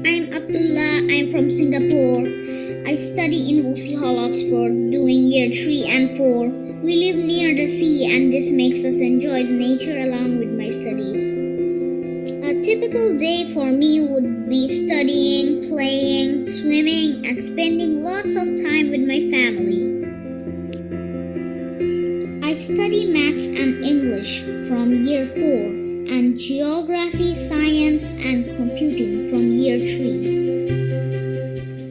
I'm Abdullah. I'm from Singapore. I study in Wolsey Hall Oxford, doing year 3 and 4. We live near the sea, and this makes us enjoy the nature along with my studies. A typical day for me would be studying, playing, swimming, and spending lots of time with my family. I study maths and English from year 4 and geography, science, and computing from year 3.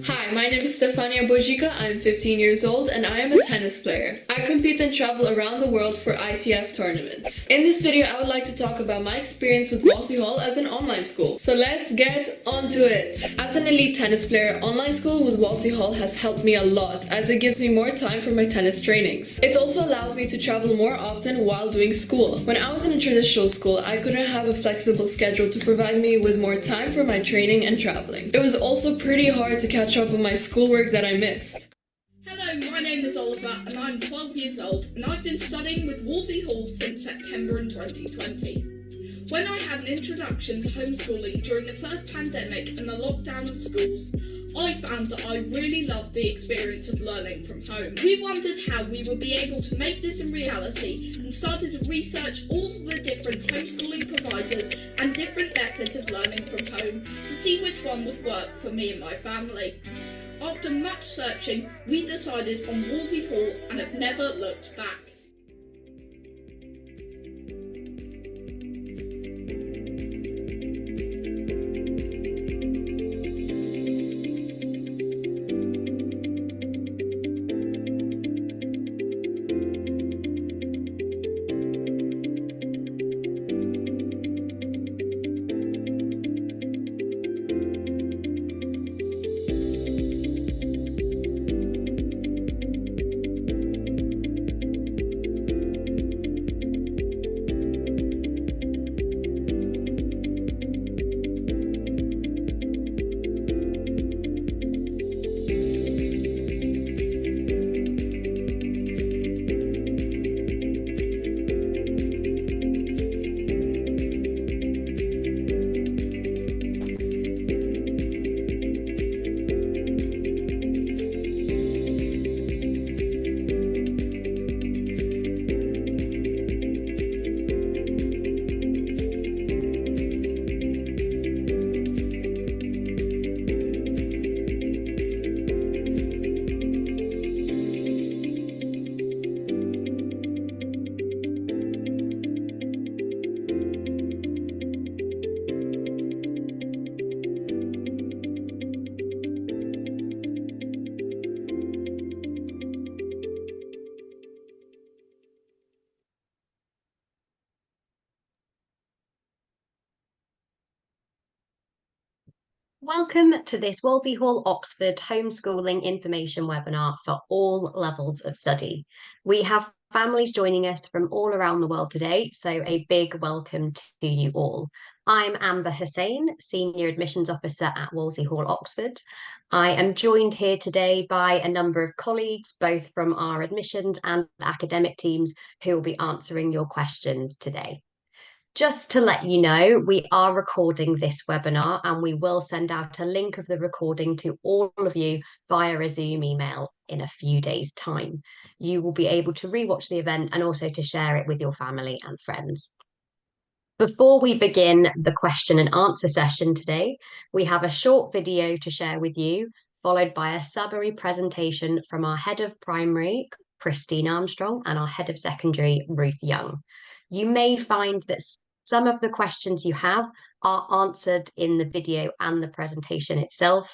Hi, my name is Stefania Bojika. I'm 15 years old and I am a tennis player. I compete and travel around the world for ITF tournaments. In this video, I would like to talk about my experience with Wolsey Hall as an online school. So let's get onto it. As an elite tennis player, online school with Wolsey Hall has helped me a lot as it gives me more time for my tennis trainings. It also allows me to travel more often while doing school. When I was in a traditional school, I couldn't have a flexible schedule to provide me with more time for my training and traveling. It was also pretty hard to catch up on my schoolwork that I missed. Hello, my name is Oliver and I'm 12 years old and I've been studying with Wolsey Hall since September in 2020. When I had an introduction to homeschooling during the first pandemic and the lockdown of schools, I found that I really loved the experience of learning from home. We wondered how we would be able to make this a reality and started to research all of the different homeschooling providers and different methods of learning from home to see which one would work for me and my family. After much searching, we decided on Wolsey Hall and have never looked back. Welcome to this Wolsey Hall Oxford homeschooling information webinar for all levels of study. We have families joining us from all around the world today, so a big welcome to you all. I'm Amber Hussain, Senior Admissions Officer at Wolsey Hall Oxford. I am joined here today by a number of colleagues, both from our admissions and academic teams, who will be answering your questions today. Just to let you know, we are recording this webinar and we will send out a link of the recording to all of you via a Zoom email in a few days' time. You will be able to rewatch the event and also to share it with your family and friends. Before we begin the question and answer session today, we have a short video to share with you, followed by a summary presentation from our Head of Primary, Christine Armstrong, and our Head of Secondary, Ruth Young. You may find that some of the questions you have are answered in the video and the presentation itself.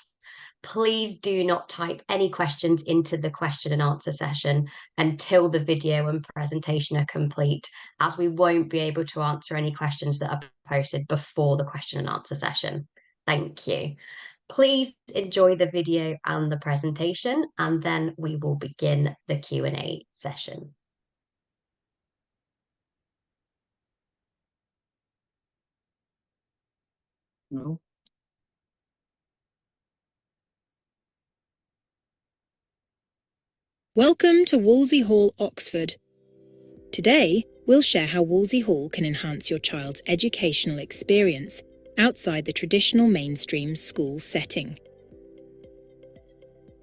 Please do not type any questions into the question and answer session until the video and presentation are complete, as we won't be able to answer any questions that are posted before the question and answer session. Thank you. Please enjoy the video and the presentation, and then we will begin the Q&A session. No. Welcome to Wolsey Hall Oxford. Today, we'll share how Wolsey Hall can enhance your child's educational experience outside the traditional mainstream school setting.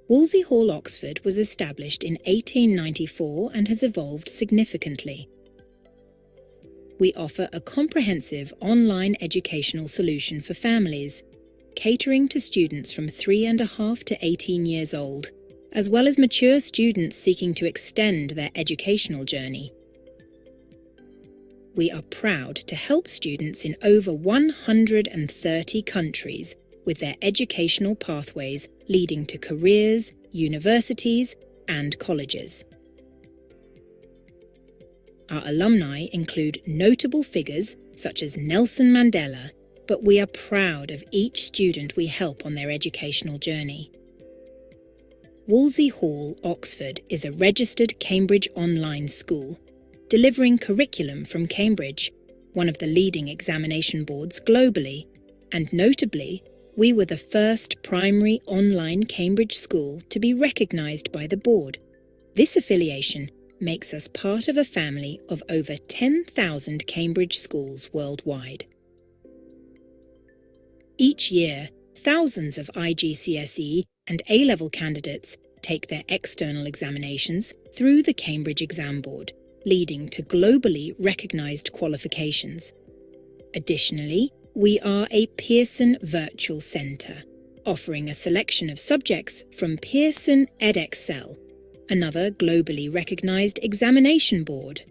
Wolsey Hall Oxford was established in 1894 and has evolved significantly. We offer a comprehensive online educational solution for families, catering to students from 3.5 to 18 years old, as well as mature students seeking to extend their educational journey. We are proud to help students in over 130 countries with their educational pathways leading to careers, universities, and colleges. Our alumni include notable figures such as Nelson Mandela, but we are proud of each student we help on their educational journey. Wolsey Hall Oxford is a registered Cambridge online school, delivering curriculum from Cambridge, one of the leading examination boards globally, and notably, we were the first primary online Cambridge school to be recognised by the board. This affiliation makes us part of a family of over 10,000 Cambridge schools worldwide. Each year, thousands of IGCSE and A-level candidates take their external examinations through the Cambridge Exam Board, leading to globally recognised qualifications. Additionally, we are a Pearson Virtual Centre, offering a selection of subjects from Pearson edXL, another globally recognised examination board.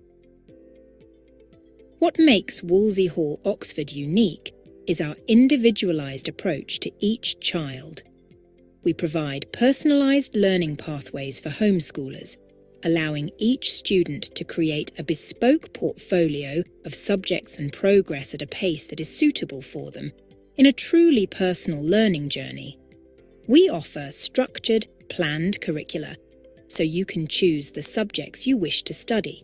What makes Wolsey Hall Oxford unique is our individualised approach to each child. We provide personalised learning pathways for homeschoolers, allowing each student to create a bespoke portfolio of subjects and progress at a pace that is suitable for them in a truly personal learning journey. We offer structured, planned curricula, so you can choose the subjects you wish to study,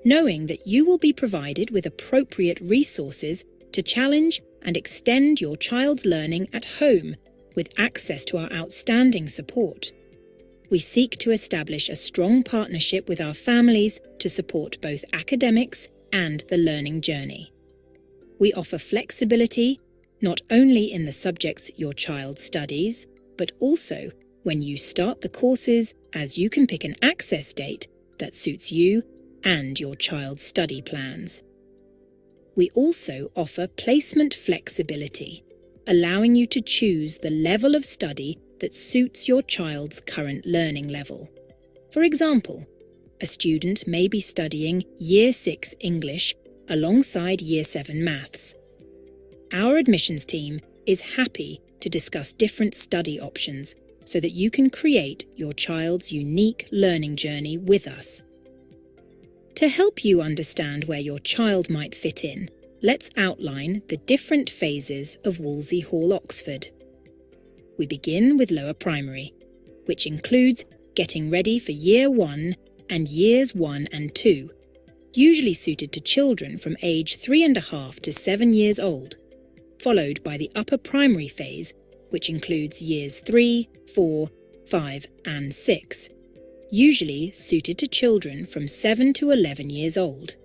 knowing that you will be provided with appropriate resources to challenge and extend your child's learning at home with access to our outstanding support. We seek to establish a strong partnership with our families to support both academics and the learning journey. We offer flexibility not only in the subjects your child studies, but also when you start the courses, as you can pick an access date that suits you and your child's study plans. We also offer placement flexibility, allowing you to choose the level of study that suits your child's current learning level. For example, a student may be studying Year 6 English alongside Year 7 Maths. Our admissions team is happy to discuss different study options so that you can create your child's unique learning journey with us. To help you understand where your child might fit in, let's outline the different phases of Wolsey Hall Oxford. We begin with lower primary, which includes getting ready for Year 1 and Years 1 and 2, usually suited to children from age 3.5 to 7 years old, followed by the upper primary phase, which includes Years 3, 4, 5 and 6, usually suited to children from 7 to 11 years old.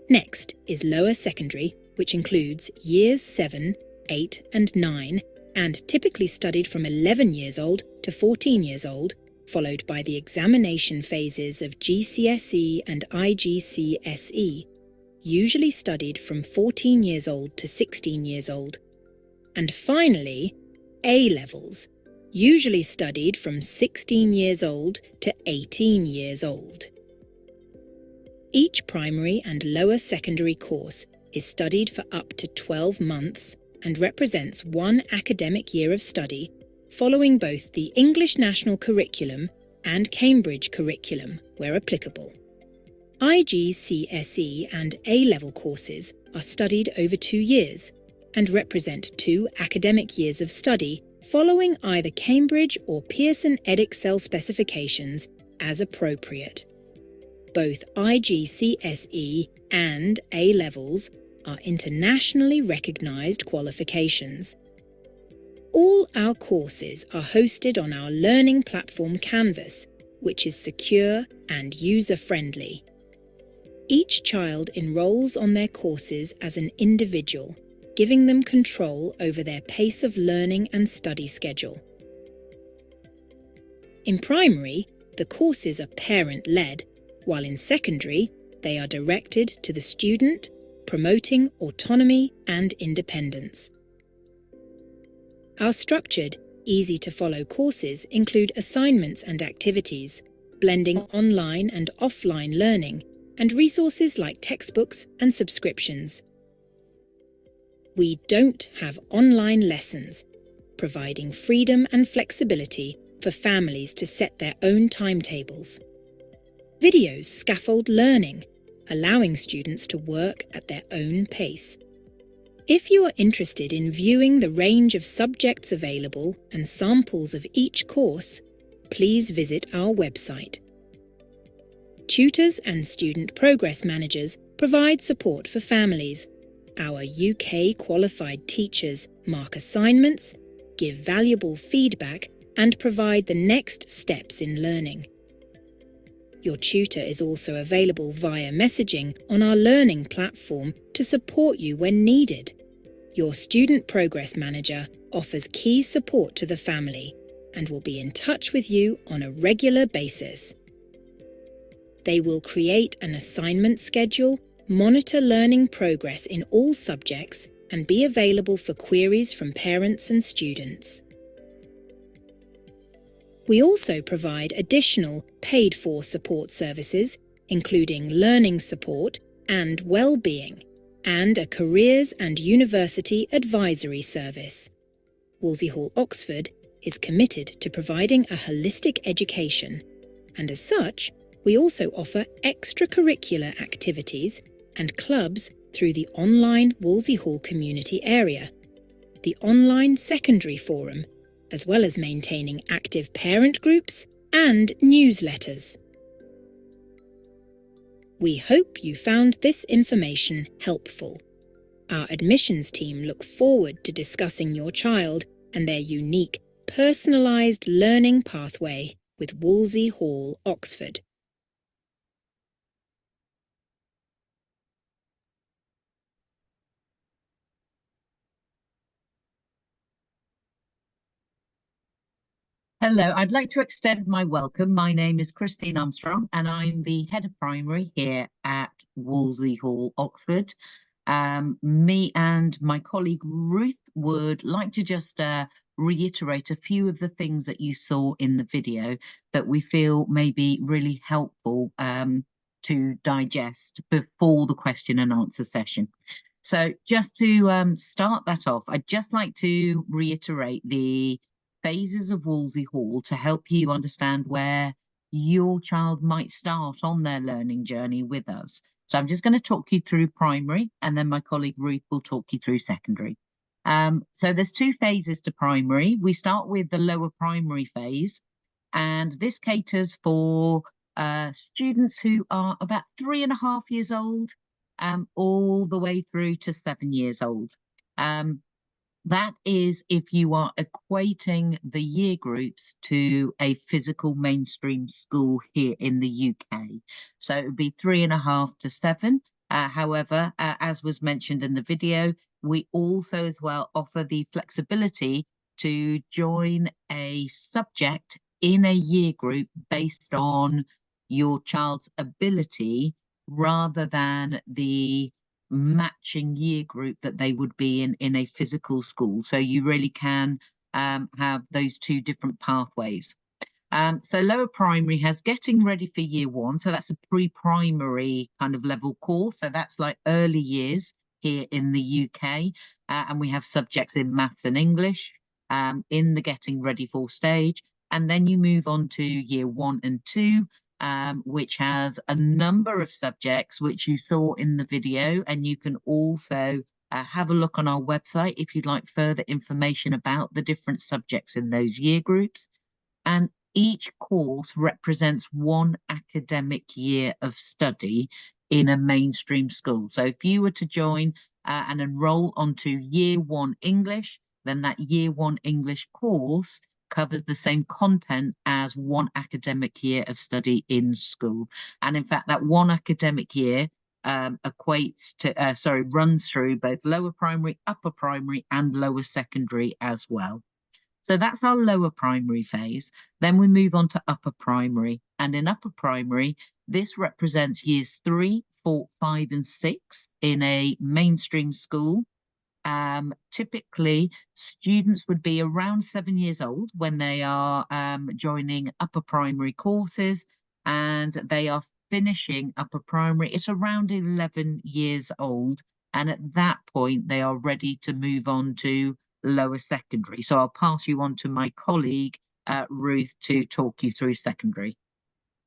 Next is lower secondary, which includes Years 7, 8 and 9, and typically studied from 11 years old to 14 years old, followed by the examination phases of GCSE and IGCSE, usually studied from 14 years old to 16 years old. And finally, A-levels, usually studied from 16 years old to 18 years old. Each primary and lower secondary course is studied for up to 12 months and represents one academic year of study following both the English National Curriculum and Cambridge Curriculum, where applicable. IGCSE and A-level courses are studied over 2 years and represent 2 academic years of study following either Cambridge or Pearson edXL specifications as appropriate. Both IGCSE and A-levels are internationally recognised qualifications. All our courses are hosted on our learning platform Canvas, which is secure and user-friendly. Each child enrolls on their courses as an individual, giving them control over their pace of learning and study schedule. In primary, the courses are parent-led, while in secondary, they are directed to the student, promoting autonomy and independence. Our structured, easy-to-follow courses include assignments and activities, blending online and offline learning, and resources like textbooks and subscriptions. We don't have online lessons, providing freedom and flexibility for families to set their own timetables. Videos scaffold learning, allowing students to work at their own pace. If you are interested in viewing the range of subjects available and samples of each course, please visit our website. Tutors and student progress managers provide support for families. Our UK qualified teachers mark assignments, give valuable feedback, and provide the next steps in learning. Your tutor is also available via messaging on our learning platform to support you when needed. Your student progress manager offers key support to the family and will be in touch with you on a regular basis. They will create an assignment schedule, monitor learning progress in all subjects, and be available for queries from parents and students. We also provide additional paid-for support services, including learning support and well-being, and a careers and university advisory service. Wolsey Hall Oxford is committed to providing a holistic education, and as such, we also offer extracurricular activities and clubs through the online Wolsey Hall community area, the online secondary forum, as well as maintaining active parent groups and newsletters. We hope you found this information helpful. Our admissions team look forward to discussing your child and their unique, personalised learning pathway with Wolsey Hall Oxford. Hello, I'd like to extend my welcome. My name is Christine Armstrong and I'm the head of primary here at Wolsey Hall Oxford. Me and my colleague Ruth would like to just reiterate a few of the things that you saw in the video that we feel may be really helpful to digest before the question and answer session. So just to start that off, I'd just like to reiterate the phases of Wolsey Hall to help you understand where your child might start on their learning journey with us. So I'm just going to talk you through primary, and then my colleague Ruth will talk you through secondary. So there's two phases to primary. We start with the lower primary phase, and this caters for students who are about 3.5 years old, all the way through to 7 years old. That is if you are equating the year groups to a physical mainstream school here in the UK. So it would be 3.5 to 7. However, as was mentioned in the video, we also as well offer the flexibility to join a subject in a year group based on your child's ability rather than the matching year group that they would be in a physical school. So you really can have those two different pathways. So lower primary has getting ready for year one. So that's a pre-primary kind of level course. So that's like early years here in the UK. And we have subjects in maths and English in the getting ready for stage. And then you move on to year 1 and 2, which has a number of subjects which you saw in the video, and you can also have a look on our website if you'd like further information about the different subjects in those year groups. And each course represents one academic year of study in a mainstream school. So if you were to join and enroll onto year 1 English, then that year 1 English course covers the same content as one academic year of study in school. And in fact, that one academic year equates to, runs through both lower primary, upper primary, and lower secondary as well. So that's our lower primary phase. Then we move on to upper primary. And in upper primary, this represents years 3, 4, 5, and 6 in a mainstream school. Typically, students would be around 7 years old when they are joining upper primary courses, and they are finishing upper primary. It's around 11 years old. And at that point, they are ready to move on to lower secondary. So I'll pass you on to my colleague, Ruth, to talk you through secondary.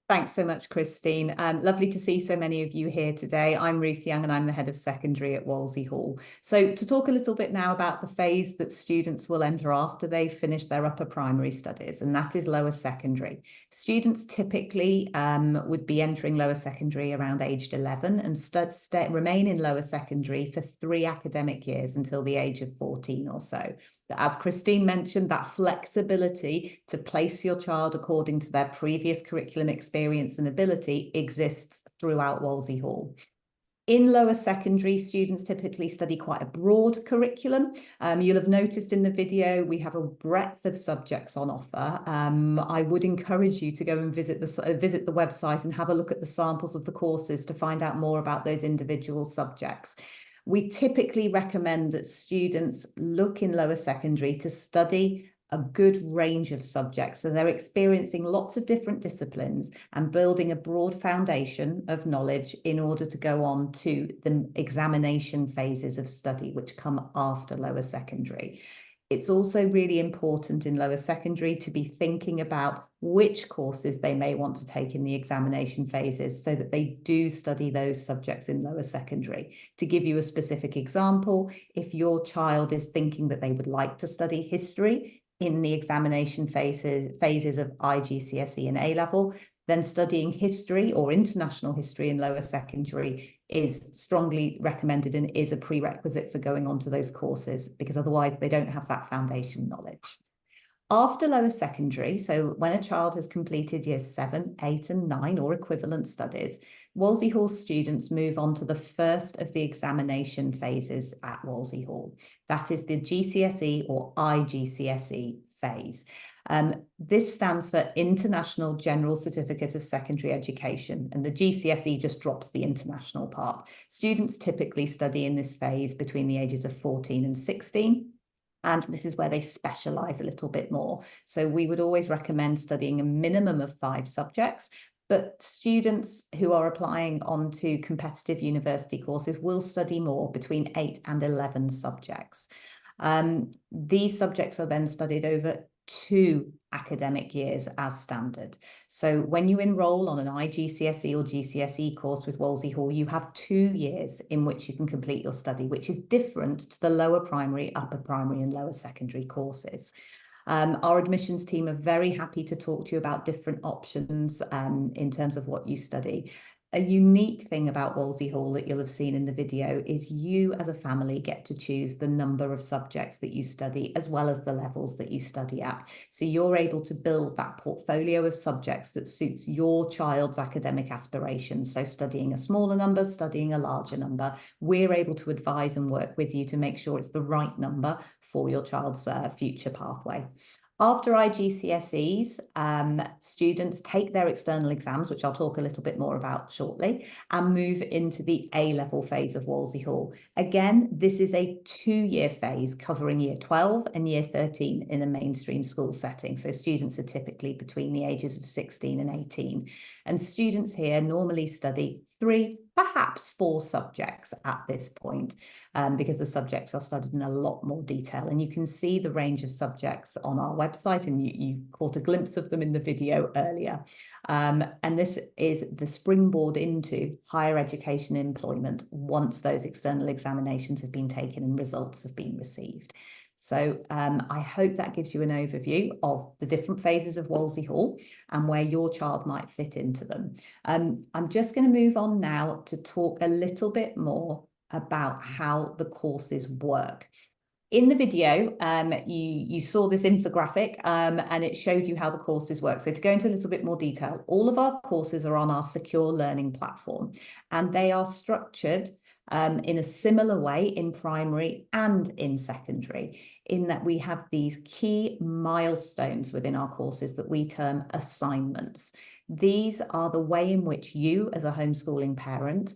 Thanks so much, Christine. Lovely to see so many of you here today. I'm Ruth Young and I'm the head of secondary at Wolsey Hall. So to talk a little bit now about the phase that students will enter after they finish their upper primary studies, and that is lower secondary. Students typically would be entering lower secondary around aged 11 and remain in lower secondary for 3 academic years until the age of 14 or so. As Christine mentioned, that flexibility to place your child according to their previous curriculum experience and ability exists throughout Wolsey Hall. In lower secondary, students typically study quite a broad curriculum. You'll have noticed in the video, we have a breadth of subjects on offer. I would encourage you to go and visit the website and have a look at the samples of the courses to find out more about those individual subjects. We typically recommend that students look in lower secondary to study a good range of subjects. So they're experiencing lots of different disciplines and building a broad foundation of knowledge in order to go on to the examination phases of study, which come after lower secondary. It's also really important in lower secondary to be thinking about which courses they may want to take in the examination phases so that they do study those subjects in lower secondary. To give you a specific example, if your child is thinking that they would like to study history in the examination phases of IGCSE and A-level, then studying history or international history in lower secondary is strongly recommended and is a prerequisite for going on to those courses, because otherwise they don't have that foundation knowledge. After lower secondary, so when a child has completed years 7, 8, and 9 or equivalent studies, Wolsey Hall students move on to the first of the examination phases at Wolsey Hall. That is the GCSE or IGCSE phase. This stands for International General Certificate of Secondary Education, and the GCSE just drops the international part. Students typically study in this phase between the ages of 14 and 16. And this is where they specialise a little bit more. So we would always recommend studying a minimum of 5 subjects, but students who are applying onto competitive university courses will study more, between 8 and 11 subjects. These subjects are then studied over 2 academic years as standard. So when you enroll on an IGCSE or GCSE course with Wolsey Hall, you have 2 years in which you can complete your study, which is different to the lower primary, upper primary, and lower secondary courses. Our admissions team are very happy to talk to you about different options in terms of what you study. A unique thing about Wolsey Hall that you'll have seen in the video is you as a family get to choose the number of subjects that you study as well as the levels that you study at. So you're able to build that portfolio of subjects that suits your child's academic aspirations. So studying a smaller number, studying a larger number, we're able to advise and work with you to make sure it's the right number for your child's future pathway. After IGCSEs, students take their external exams, which I'll talk a little bit more about shortly, and move into the A-level phase of Wolsey Hall. Again, this is a 2-year phase covering year 12 and year 13 in a mainstream school setting. So students are typically between the ages of 16 and 18. And students here normally study 3, perhaps 4 subjects at this point, because the subjects are studied in a lot more detail. And you can see the range of subjects on our website, and you caught a glimpse of them in the video earlier. And this is the springboard into higher education and employment once those external examinations have been taken and results have been received. So I hope that gives you an overview of the different phases of Wolsey Hall and where your child might fit into them. I'm just going to move on now to talk a little bit more about how the courses work. In the video, you saw this infographic and it showed you how the courses work. So to go into a little bit more detail, all of our courses are on our secure learning platform, and they are structured in a similar way in primary and in secondary, in that we have these key milestones within our courses that we term assignments. These are the way in which you, as a homeschooling parent,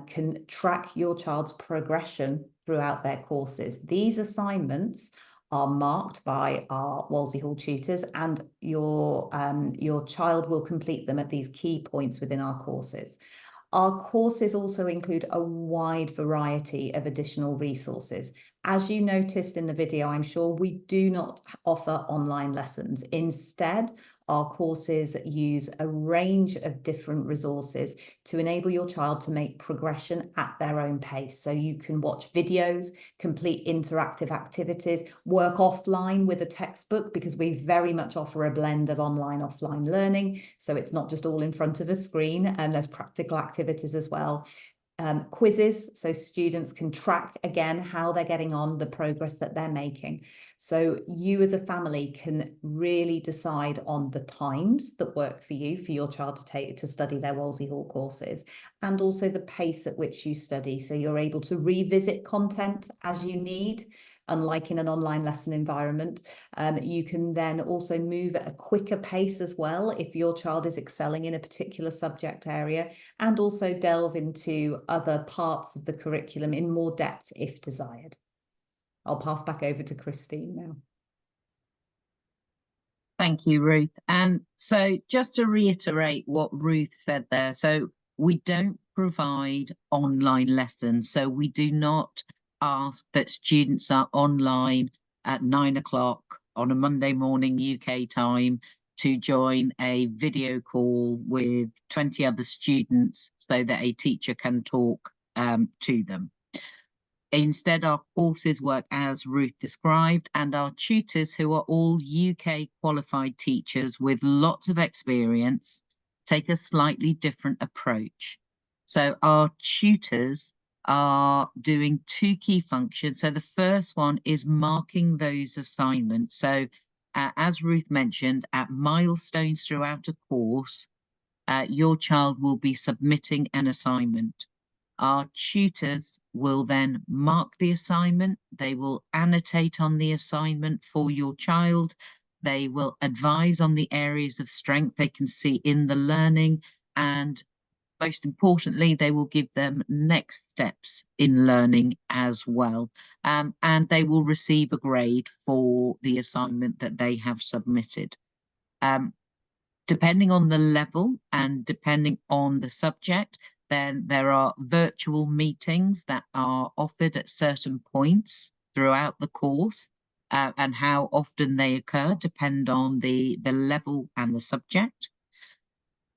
can track your child's progression throughout their courses. These assignments are marked by our Wolsey Hall tutors, and your child will complete them at these key points within our courses. Our courses also include a wide variety of additional resources. As you noticed in the video, I'm sure, we do not offer online lessons. Instead, our courses use a range of different resources to enable your child to make progression at their own pace. So you can watch videos, complete interactive activities, work offline with a textbook, because we very much offer a blend of online, offline learning. So it's not just all in front of a screen, and there's practical activities as well. Quizzes, so students can track again how they're getting on, the progress that they're making. So you as a family can really decide on the times that work for you, for your child to study their Wolsey Hall courses, and also the pace at which you study. So you're able to revisit content as you need. Unlike in an online lesson environment, you can then also move at a quicker pace as well if your child is excelling in a particular subject area, and also delve into other parts of the curriculum in more depth if desired. I'll pass back over to Christine now. Thank you, Ruth. And so just to reiterate what Ruth said there, so we don't provide online lessons. So we do not ask that students are online at 9 o'clock on a Monday morning UK time to join a video call with 20 other students so that a teacher can talk to them. Instead, our courses work as Ruth described, and our tutors, who are all UK qualified teachers with lots of experience, take a slightly different approach. So our tutors are doing two key functions. So the first one is marking those assignments. So as Ruth mentioned, at milestones throughout a course, your child will be submitting an assignment. Our tutors will then mark the assignment. They will annotate on the assignment for your child. They will advise on the areas of strength they can see in the learning, and most importantly, they will give them next steps in learning as well. And they will receive a grade for the assignment that they have submitted. Depending on the level and depending on the subject, then there are virtual meetings that are offered at certain points throughout the course, and how often they occur depend on the level and the subject.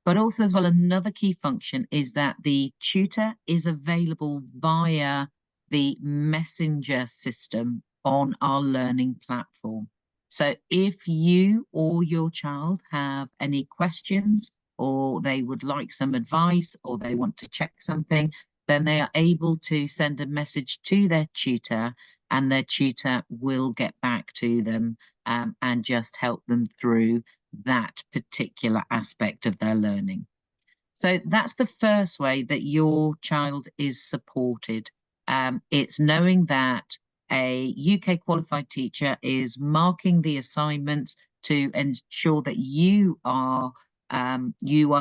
But also as well, another key function is that the tutor is available via the messenger system on our learning platform. So if you or your child have any questions, or they would like some advice, or they want to check something, then they are able to send a message to their tutor, and their tutor will get back to them and just help them through that particular aspect of their learning. So that's the first way that your child is supported. It's knowing that a UK qualified teacher is marking the assignments to ensure that you are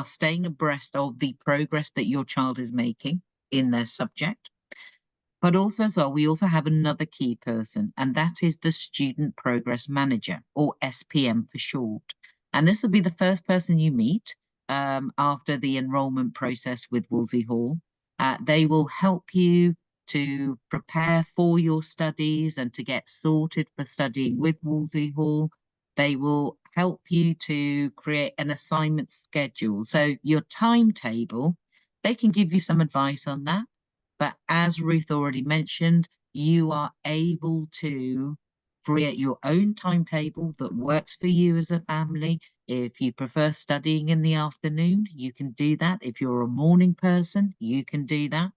staying abreast of the progress that your child is making in their subject. But also as well, we also have another key person, and that is the Student Progress Manager, or SPM for short. And this will be the first person you meet after the enrolment process with Wolsey Hall. They will help you to prepare for your studies and to get sorted for studying with Wolsey Hall. They will help you to create an assignment schedule. So your timetable, they can give you some advice on that. But as Ruth already mentioned, you are able to create your own timetable that works for you as a family. If you prefer studying in the afternoon, you can do that. If you're a morning person, you can do that.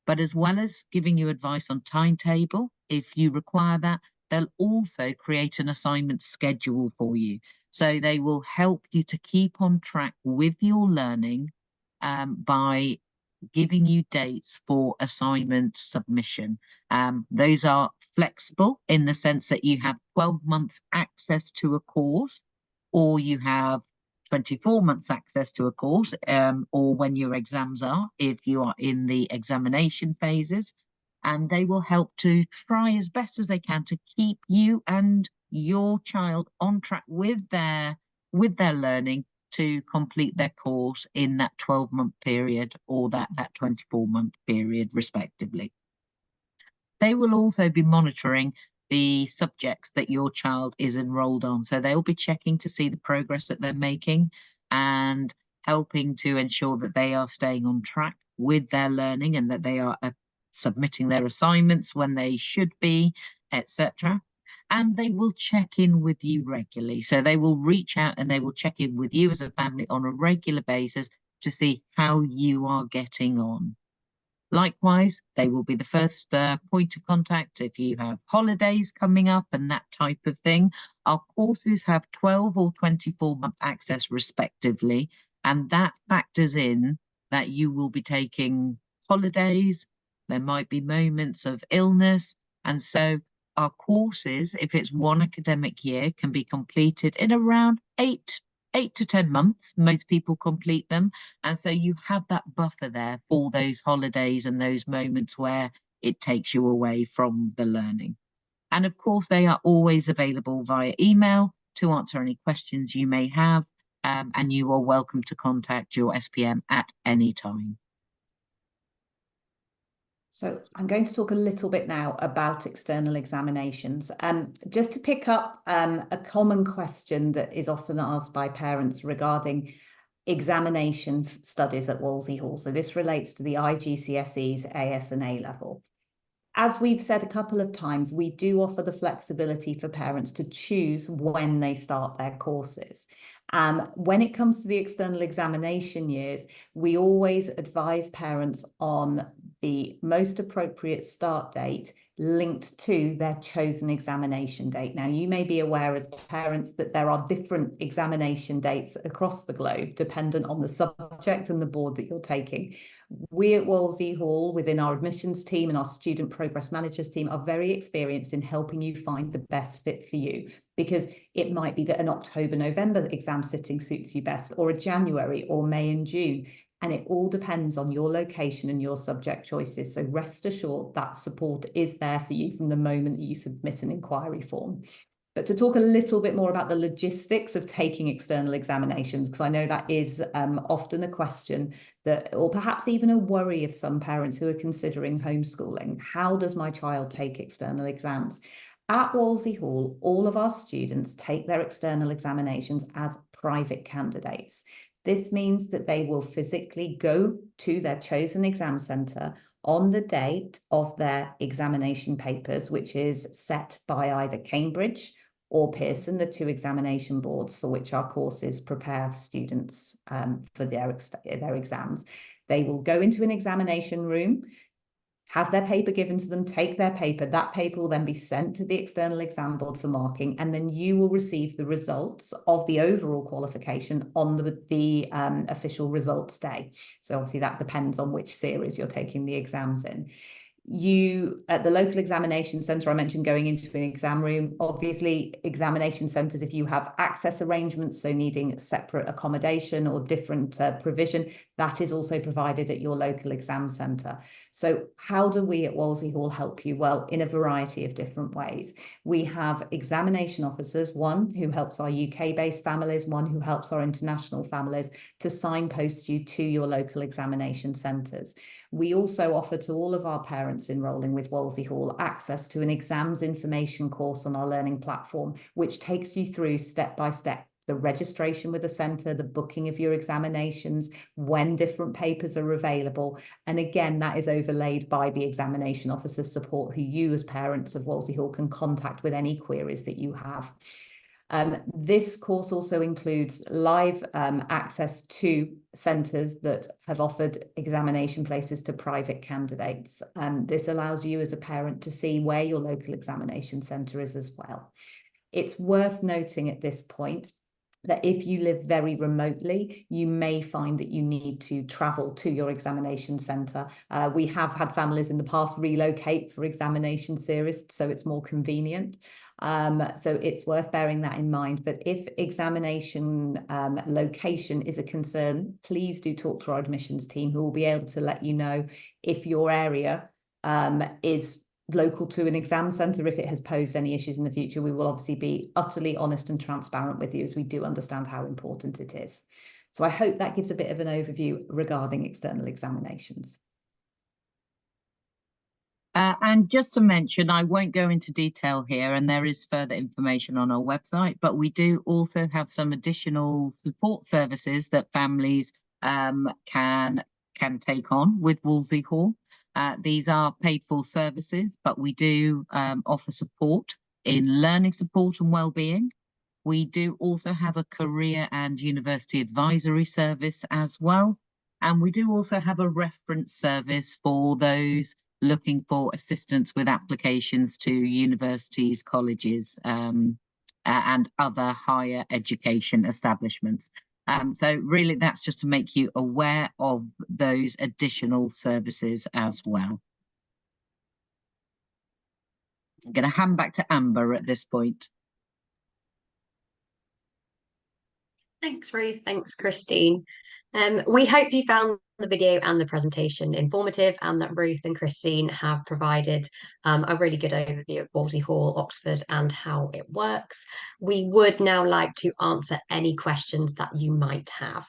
But as well as giving you advice on timetable, if you require that, they'll also create an assignment schedule for you. So they will help you to keep on track with your learning by giving you dates for assignment submission. Those are flexible in the sense that you have 12 months access to a course, or you have 24 months access to a course, or when your exams are, if you are in the examination phases, and they will help to try as best as they can to keep you and your child on track with their learning to complete their course in that 12-month period or that 24-month period, respectively. They will also be monitoring the subjects that your child is enrolled on. So they'll be checking to see the progress that they're making and helping to ensure that they are staying on track with their learning and that they are submitting their assignments when they should be, etc. And they will check in with you regularly. So they will reach out and they will check in with you as a family on a regular basis to see how you are getting on. Likewise, they will be the first point of contact if you have holidays coming up and that type of thing. Our courses have 12 or 24-month access respectively, and that factors in that you will be taking holidays. There might be moments of illness, and so our courses, if it's one academic year, can be completed in around 8 to 10 months. Most people complete them, and so you have that buffer there for those holidays and those moments where it takes you away from the learning. And of course, they are always available via email to answer any questions you may have, and you are welcome to contact your SPM at any time. So I'm going to talk a little bit now about external examinations. Just to pick up a common question that is often asked by parents regarding examination studies at Wolsey Hall. So this relates to the IGCSEs, AS and A level. As we've said a couple of times, we do offer the flexibility for parents to choose when they start their courses. When it comes to the external examination years, we always advise parents on the most appropriate start date linked to their chosen examination date. Now, you may be aware as parents that there are different examination dates across the globe, dependent on the subject and the board that you're taking. We at Wolsey Hall, within our admissions team and our student progress managers team, are very experienced in helping you find the best fit for you, because it might be that an October-November exam sitting suits you best, or a January or May and June. And it all depends on your location and your subject choices. So rest assured that support is there for you from the moment that you submit an inquiry form. But to talk a little bit more about the logistics of taking external examinations, because I know that is often a question that, or perhaps even a worry of some parents who are considering homeschooling. How does my child take external exams? At Wolsey Hall, all of our students take their external examinations as private candidates. This means that they will physically go to their chosen exam centre on the date of their examination papers, which is set by either Cambridge or Pearson, the two examination boards for which our courses prepare students for their exams. They will go into an examination room, have their paper given to them, take their paper. That paper will then be sent to the external exam board for marking, and then you will receive the results of the overall qualification on the official results day. So obviously that depends on which series you're taking the exams in. You, at the local examination centre, I mentioned going into an exam room. Obviously, examination centres, if you have access arrangements, so needing separate accommodation or different provision, that is also provided at your local exam centre. So how do we at Wolsey Hall help you? Well, in a variety of different ways. We have examination officers, one who helps our UK-based families, one who helps our international families, to signpost you to your local examination centres. We also offer to all of our parents enrolling with Wolsey Hall access to an exams information course on our learning platform, which takes you through step by step the registration with the centre, the booking of your examinations, when different papers are available. And again, that is overlaid by the examination officer support, who you as parents of Wolsey Hall can contact with any queries that you have. This course also includes live access to centres that have offered examination places to private candidates. This allows you as a parent to see where your local examination centre is as well. It's worth noting at this point that if you live very remotely, you may find that you need to travel to your examination centre. We have had families in the past relocate for examination series, so it's more convenient. So it's worth bearing that in mind. But if examination location is a concern, please do talk to our admissions team, who will be able to let you know if your area is local to an exam centre. If it has posed any issues in the future, we will obviously be utterly honest and transparent with you, as we do understand how important it is. So I hope that gives a bit of an overview regarding external examinations. And just to mention, I won't go into detail here, and there is further information on our website, but we do also have some additional support services that families can take on with Wolsey Hall. These are paid for services, but we do offer support in learning support and wellbeing. We do also have a career and university advisory service as well. And we do also have a reference service for those looking for assistance with applications to universities, colleges, and other higher education establishments. So really, that's just to make you aware of those additional services as well. I'm going to hand back to Amber at this point. Thanks, Ruth. Thanks, Christine. We hope you found the video and the presentation informative, and that Ruth and Christine have provided a really good overview of Wolsey Hall Oxford and how it works. We would now like to answer any questions that you might have.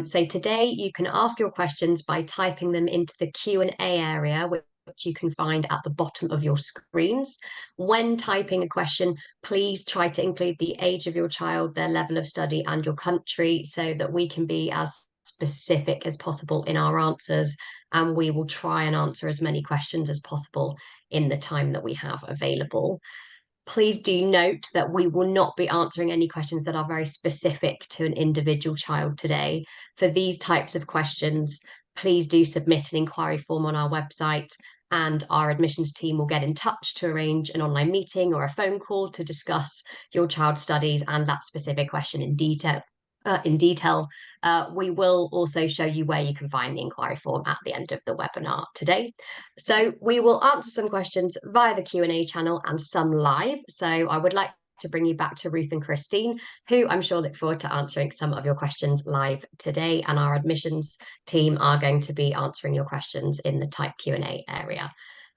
So today you can ask your questions by typing them into the Q&A area, which you can find at the bottom of your screens. When typing a question, please try to include the age of your child, their level of study, and your country, so that we can be as specific as possible in our answers, and we will try and answer as many questions as possible in the time that we have available. Please do note that we will not be answering any questions that are very specific to an individual child today. For these types of questions, please do submit an inquiry form on our website, and our admissions team will get in touch to arrange an online meeting or a phone call to discuss your child's studies and that specific question in detail. We will also show you where you can find the inquiry form at the end of the webinar today. So we will answer some questions via the Q&A channel and some live. So I would like to bring you back to Ruth and Christine, who I'm sure look forward to answering some of your questions live today. And our admissions team are going to be answering your questions in the type Q&A area.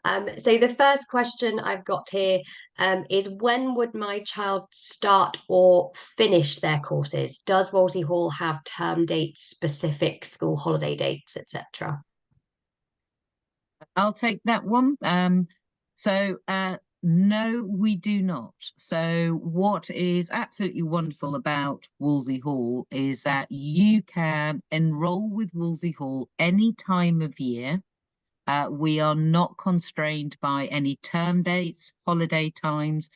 So the first question I've got here is, when would my child start or finish their courses? Does Wolsey Hall have term dates, specific school holiday dates, etc.? I'll take that one. No, we do not. So what is absolutely wonderful about Wolsey Hall is that you can enroll with Wolsey Hall any time of year. We are not constrained by any term dates, holiday times.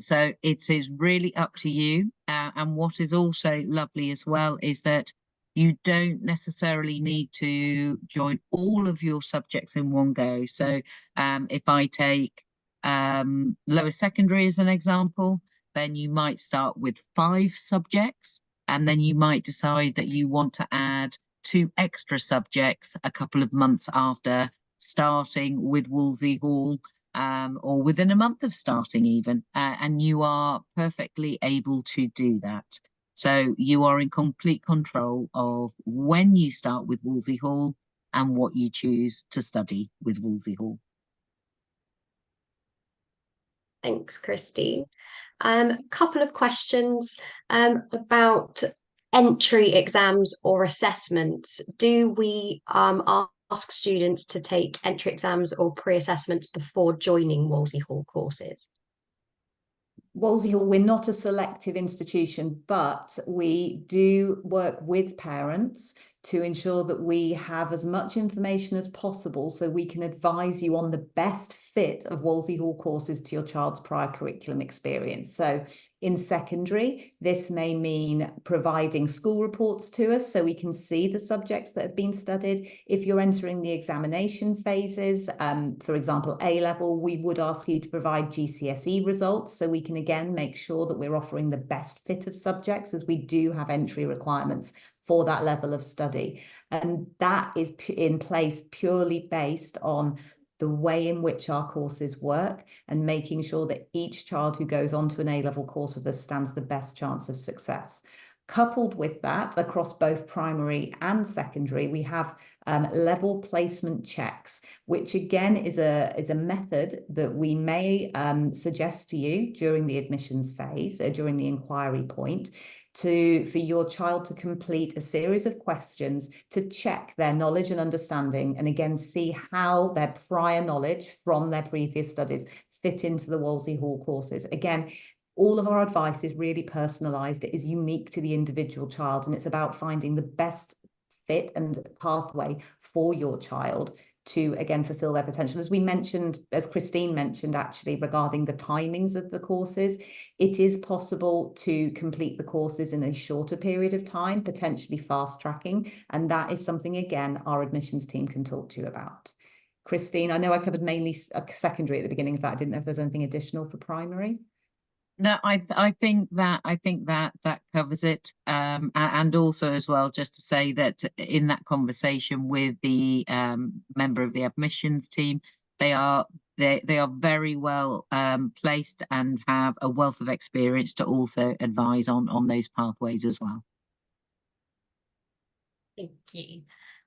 So it is really up to you. And what is also lovely as well is that you don't necessarily need to join all of your subjects in one go. So if I take lower secondary as an example, then you might start with 5 subjects, and then you might decide that you want to add 2 extra subjects a couple of months after starting with Wolsey Hall, or within a month of starting even, and you are perfectly able to do that. So you are in complete control of when you start with Wolsey Hall and what you choose to study with Wolsey Hall. Thanks, Christine. Couple of questions about entry exams or assessments. Do we ask students to take entry exams or pre-assessments before joining Wolsey Hall courses? Wolsey Hall, we're not a selective institution, but we do work with parents to ensure that we have as much information as possible so we can advise you on the best fit of Wolsey Hall courses to your child's prior curriculum experience. So in secondary, this may mean providing school reports to us so we can see the subjects that have been studied. If you're entering the examination phases, for example, A-level, we would ask you to provide GCSE results so we can again make sure that we're offering the best fit of subjects, as we do have entry requirements for that level of study. And that is in place purely based on the way in which our courses work and making sure that each child who goes on to an A-level course with us stands the best chance of success. Coupled with that, across both primary and secondary, we have level placement checks, which again is a method that we may suggest to you during the admissions phase, during the inquiry point, for your child to complete a series of questions to check their knowledge and understanding, and again see how their prior knowledge from their previous studies fit into the Wolsey Hall courses. Again, all of our advice is really personalised. It is unique to the individual child, and it's about finding the best fit and pathway for your child to, again, fulfill their potential. As we mentioned, as Christine mentioned, actually, regarding the timings of the courses, it is possible to complete the courses in a shorter period of time, potentially fast tracking. And that is something, again, our admissions team can talk to you about. Christine, I know I covered mainly secondary at the beginning of that. I didn't know if there's anything additional for primary. No, I think that covers it. And also as well, just to say that in that conversation with the member of the admissions team, they are very well placed and have a wealth of experience to also advise on those pathways as well. Thank you.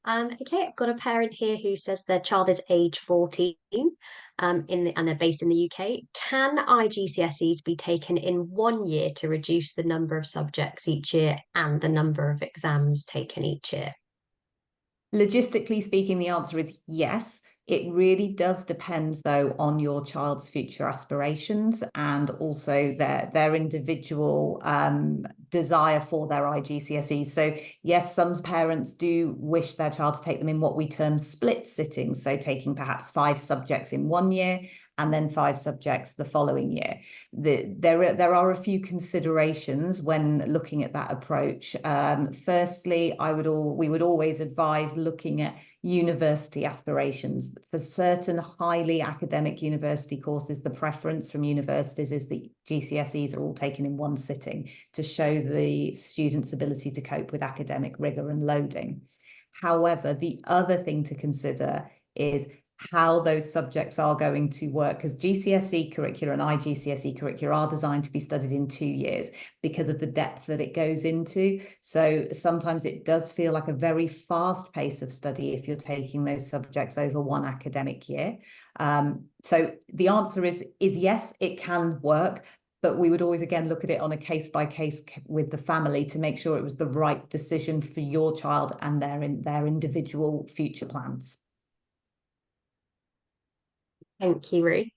Okay, I've got a parent here who says their child is age 14 and they're based in the UK. Can IGCSEs be taken in 1 year to reduce the number of subjects each year and the number of exams taken each year? Logistically speaking, the answer is yes. It really does depend, though, on your child's future aspirations and also their individual desire for their IGCSEs. So yes, some parents do wish their child to take them in what we term split sittings, so taking perhaps 5 subjects in 1 year and then 5 subjects the following year. There are a few considerations when looking at that approach. Firstly, we would always advise looking at university aspirations. For certain highly academic university courses, the preference from universities is that GCSEs are all taken in 1 sitting to show the student's ability to cope with academic rigor and loading. However, the other thing to consider is how those subjects are going to work, because GCSE curricula and IGCSE curricula are designed to be studied in 2 years because of the depth that it goes into. So sometimes it does feel like a very fast pace of study if you're taking those subjects over 1 academic year. So the answer is yes, it can work, but we would always, again, look at it on a case-by-case with the family to make sure it was the right decision for your child and their individual future plans. Thank you, Ruth.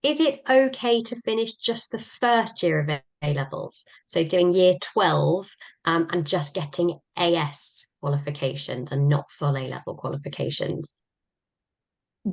Is it okay to finish just the first year of A-levels? So doing year 12 and just getting AS qualifications and not full A-level qualifications?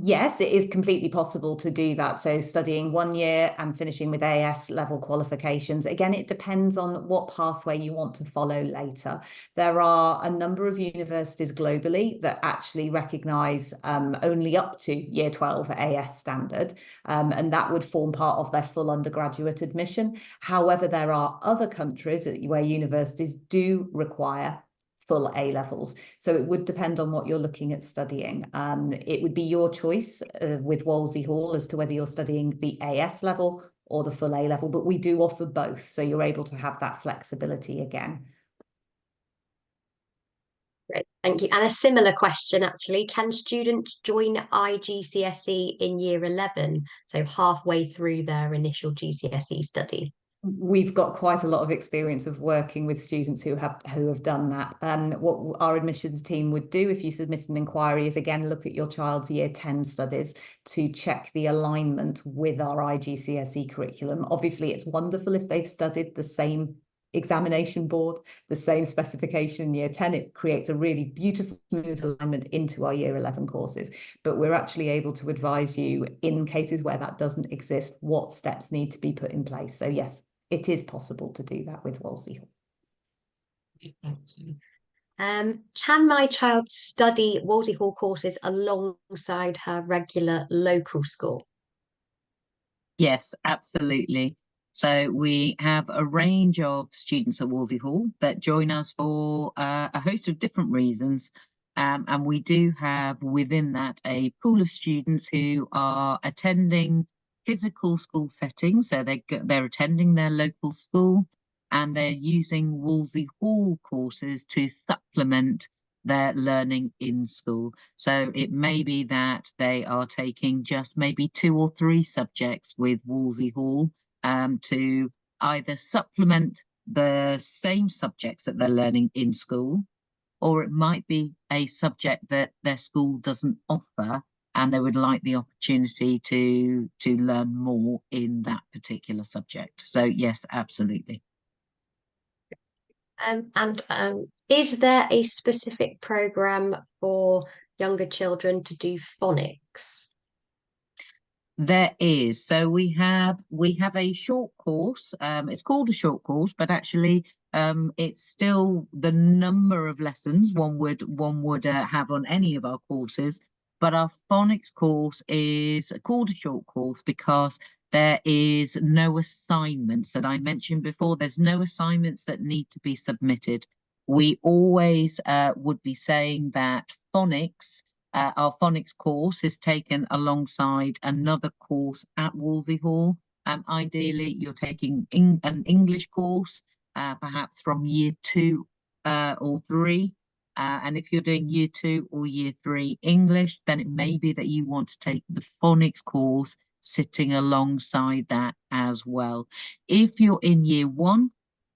Yes, it is completely possible to do that. So studying 1 year and finishing with AS level qualifications. Again, it depends on what pathway you want to follow later. There are a number of universities globally that actually recognise only up to year 12 AS standard, and that would form part of their full undergraduate admission. However, there are other countries where universities do require full A-levels. So it would depend on what you're looking at studying. It would be your choice with Wolsey Hall as to whether you're studying the AS level or the full A-level, but we do offer both. So you're able to have that flexibility again. Great, thank you. And a similar question, actually, can students join IGCSE in year 11, so halfway through their initial GCSE study? We've got quite a lot of experience of working with students who have done that. What our admissions team would do if you submit an inquiry is, again, look at your child's year 10 studies to check the alignment with our IGCSE curriculum. Obviously, it's wonderful if they've studied the same examination board, the same specification in year 10. It creates a really beautiful, smooth alignment into our year 11 courses. But we're actually able to advise you in cases where that doesn't exist, what steps need to be put in place. So yes, it is possible to do that with Wolsey Hall. Thank you. Can my child study Wolsey Hall courses alongside her regular local school? Yes, absolutely. So we have a range of students at Wolsey Hall that join us for a host of different reasons. And we do have within that a pool of students who are attending physical school settings. So they're attending their local school and they're using Wolsey Hall courses to supplement their learning in school. So it may be that they are taking just maybe 2 or 3 subjects with Wolsey Hall to either supplement the same subjects that they're learning in school, or it might be a subject that their school doesn't offer and they would like the opportunity to learn more in that particular subject. So yes, absolutely. Is there a specific program for younger children to do phonics? There is. So we have a short course. It's called a short course, but actually it's still the number of lessons one would have on any of our courses. But our phonics course is called a short course because there is no assignments that I mentioned before. There's no assignments that need to be submitted. We always would be saying that phonics, our phonics course is taken alongside another course at Wolsey Hall. Ideally, you're taking an English course, perhaps from year 2 or 3. And if you're doing year 2 or year 3 English, then it may be that you want to take the phonics course sitting alongside that as well. If you're in year 1,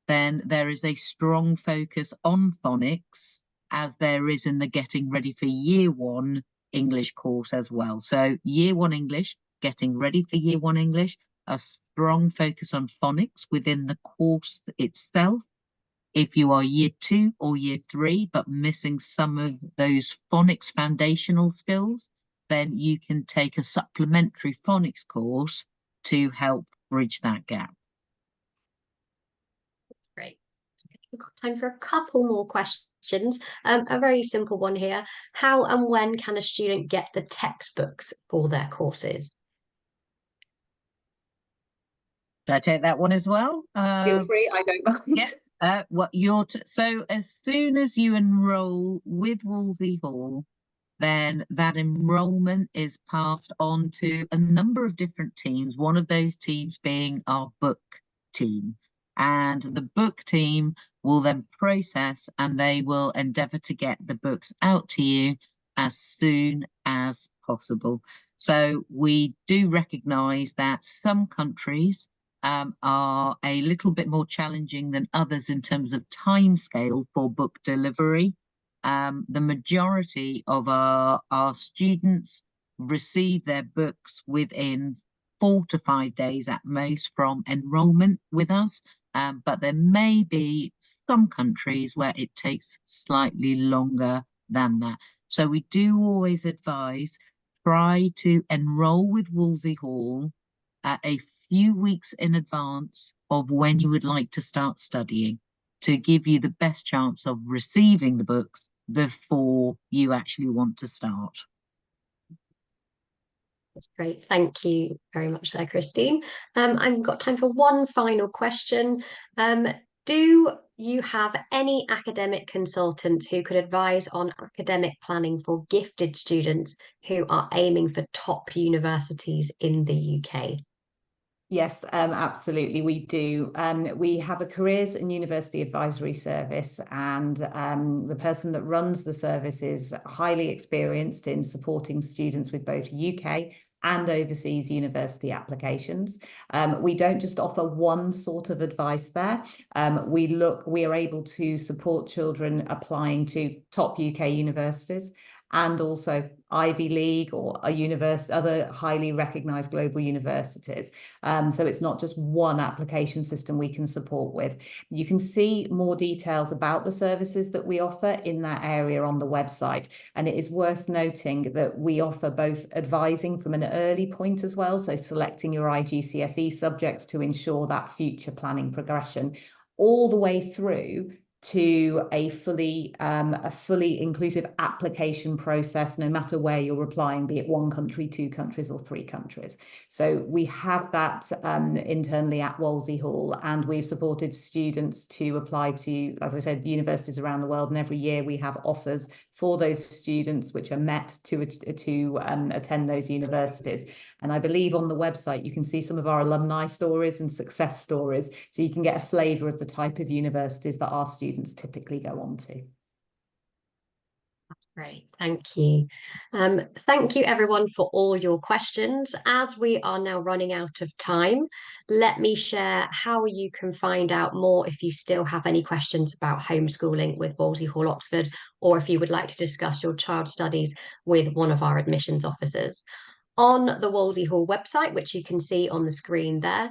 then there is a strong focus on phonics, as there is in the Getting Ready for Year 1 English course as well. So year 1 English, getting ready for year 1 English, a strong focus on phonics within the course itself. If you are year 2 or year 3, but missing some of those phonics foundational skills, then you can take a supplementary phonics course to help bridge that gap. Great. We've got time for a couple more questions. A very simple one here. How and when can a student get the textbooks for their courses? Should I take that one as well? Feel free, I don't mind. Yeah. So as soon as you enroll with Wolsey Hall, then that enrollment is passed on to a number of different teams, one of those teams being our book team. And the book team will then process and they will endeavour to get the books out to you as soon as possible. So we do recognise that some countries are a little bit more challenging than others in terms of timescale for book delivery. The majority of our students receive their books within 4 to 5 days at most from enrolment with us. But there may be some countries where it takes slightly longer than that. So we do always advise, try to enroll with Wolsey Hall a few weeks in advance of when you would like to start studying, to give you the best chance of receiving the books before you actually want to start. That's great. Thank you very much there, Christine. I've got time for one final question. Do you have any academic consultants who could advise on academic planning for gifted students who are aiming for top universities in the UK? Yes, absolutely, we do. We have a careers and university advisory service, and the person that runs the service is highly experienced in supporting students with both UK and overseas university applications. We don't just offer one sort of advice there. We are able to support children applying to top UK universities and also Ivy League or a university, other highly recognized global universities. So it's not just one application system we can support with. You can see more details about the services that we offer in that area on the website. And it is worth noting that we offer both advising from an early point as well, so selecting your IGCSE subjects to ensure that future planning progression, all the way through to a fully inclusive application process, no matter where you're applying, be it one country, two countries, or three countries. So we have that internally at Wolsey Hall, and we've supported students to apply to, as I said, universities around the world. And every year we have offers for those students which are met to attend those universities. And I believe on the website you can see some of our alumni stories and success stories, so you can get a flavour of the type of universities that our students typically go on to. That's great, thank you. Thank you everyone for all your questions. As we are now running out of time, let me share how you can find out more if you still have any questions about homeschooling with Wolsey Hall Oxford, or if you would like to discuss your child's studies with one of our admissions officers. On the Wolsey Hall website, which you can see on the screen there,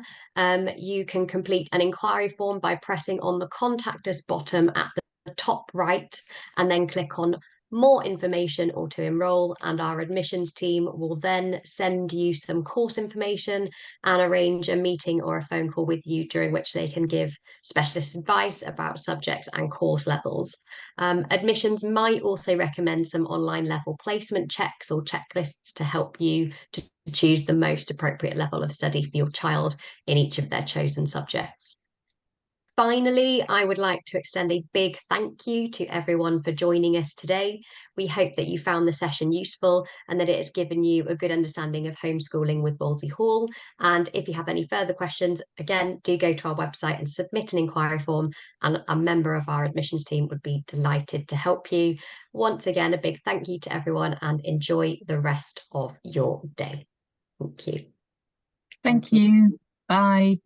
you can complete an inquiry form by pressing on the Contact Us bottom at the top right, and then click on More Information or to enrol, and our admissions team will then send you some course information and arrange a meeting or a phone call with you, during which they can give specialist advice about subjects and course levels. Admissions might also recommend some online level placement checks or checklists to help you to choose the most appropriate level of study for your child in each of their chosen subjects. Finally, I would like to extend a big thank you to everyone for joining us today. We hope that you found the session useful and that it has given you a good understanding of homeschooling with Wolsey Hall. And if you have any further questions, again, do go to our website and submit an inquiry form, and a member of our admissions team would be delighted to help you. Once again, a big thank you to everyone, and enjoy the rest of your day. Thank you. Thank you. Bye.